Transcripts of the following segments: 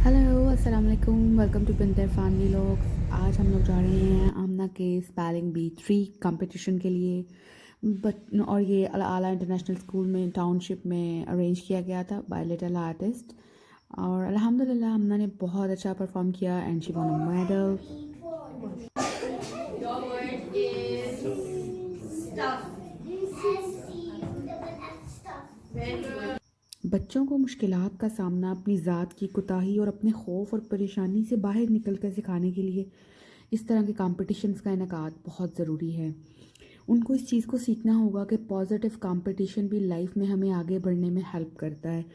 Hello अस्सलाम वालेकुम, welcome to बinte irfan vlogs. आज हम लोग जा रहे हैं आमना के स्पेलिंग बी 3 कंपटीशन के लिए और ये आला इंटरनेशनल स्कूल में टाउनशिप में अरेंज किया गया था बाय लिटिल आर्टिस्ट। और अल्हम्दुलिल्लाह आमना ने बहुत अच्छा परफॉर्म किया and she von a medal. बच्चों को मुश्किलात का सामना अपनी ज़ात की कोताही और अपने खौफ और परेशानी से बाहर निकल कर सिखाने के लिए इस तरह के कॉम्पिटिशन्स का इनेकाद बहुत ज़रूरी है। उनको इस चीज़ को सीखना होगा कि पॉजिटिव कंपटीशन भी लाइफ में हमें आगे बढ़ने में हेल्प करता है।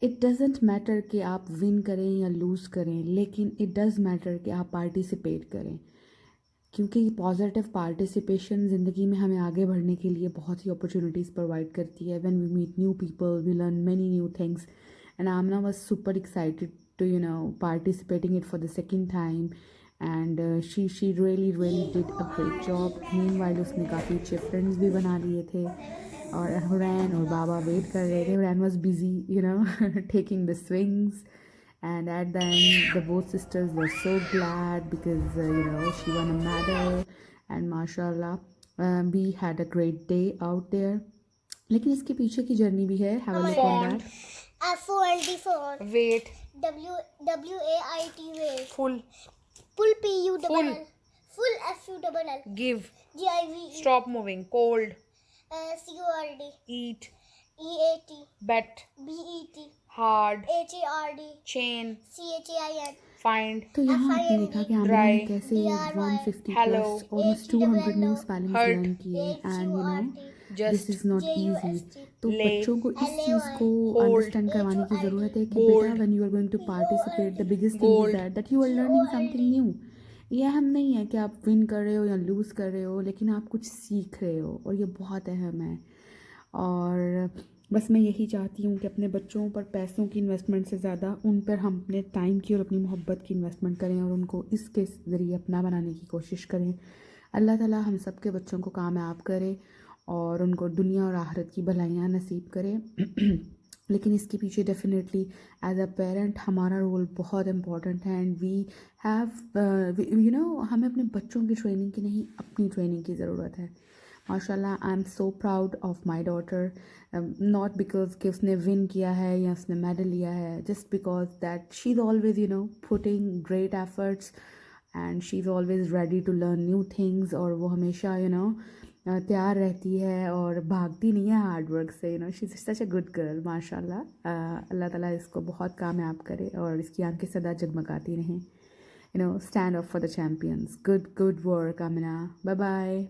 इट डज़ंट मैटर कि आप विन करें या लूज़ करें, लेकिन इट डज़ मैटर कि आप पार्टिसिपेट करें, क्योंकि पॉजिटिव पार्टिसिपेशन ज़िंदगी में हमें आगे बढ़ने के लिए बहुत ही अपॉर्चुनिटीज़ प्रोवाइड करती है। When we meet new people we learn many new things and Amna was super excited to participating it for the second time and she really did a great job. Meanwhile उसने काफ़ी अच्छे friends भी बना लिए थे और हुरैन और बाबा वेट कर रहे थे। Hurain was busy taking the swings. And at the end, the both sisters were so glad because she won a medal, and mashallah, we had a great day out there. लेकिन इसके पीछे की जर्नी भी है. Have a look on that. F-O-N-D-phone. Wait. W-A-I-T wait. Full. Full P-U-double-L. Full. Full F-U-double-L. Give. G-I-V-E. Stop moving. Cold. C-O-R-D. Eat. E-A-T. Bet. B-E-T. Hard. H-A-R-D. Chain. C-H-A-I-N. Find. तो यहाँ आपने देखा कि आमिना ने कैसे 150 Hello. plus almost 200 new spellings Hurt. learn किए and this Just. is not easy. तो Lay. बच्चों को इस चीज़ को Hold. अंडरस्टैंड करवाने की ज़रूरत है कि Bold. बेटा when you are going to participate, the biggest thing is Gold. that you are learning something new. यह अहम नहीं है कि आप विन कर रहे हो या लूज़ कर रहे हो, लेकिन आप कुछ सीख रहे हो और ये बहुत अहम है। और बस मैं यही चाहती हूँ कि अपने बच्चों पर पैसों की इन्वेस्टमेंट से ज़्यादा उन पर हम अपने टाइम की और अपनी मोहब्बत की इन्वेस्टमेंट करें और उनको इसके ज़रिए अपना बनाने की कोशिश करें। अल्लाह ताला हम सब के बच्चों को कामयाब करे और उनको दुनिया और आखिरत की भलाइयाँ नसीब करे। लेकिन इसके पीछे डेफिनेटली एज अ पेरेंट हमारा रोल बहुत इम्पॉर्टेंट है एंड वी हैव हमें अपने बच्चों की ट्रेनिंग की नहीं, अपनी ट्रेनिंग की ज़रूरत है। माशाल्लाह, I am so proud of my daughter, not because कि उसने विन किया है या उसने मेडल लिया है, just because that she is always putting great efforts and she is always ready to learn new things. और वो हमेशा तैयार रहती है और भागती नहीं है हार्ड वर्क से। She is such a good girl माशाल्लाह। अल्लाह ताला इसको बहुत कामयाब करे और इसकी आंखें सदा जगमगाती रहें। Stand up for the champions. Good work Amina, bye bye.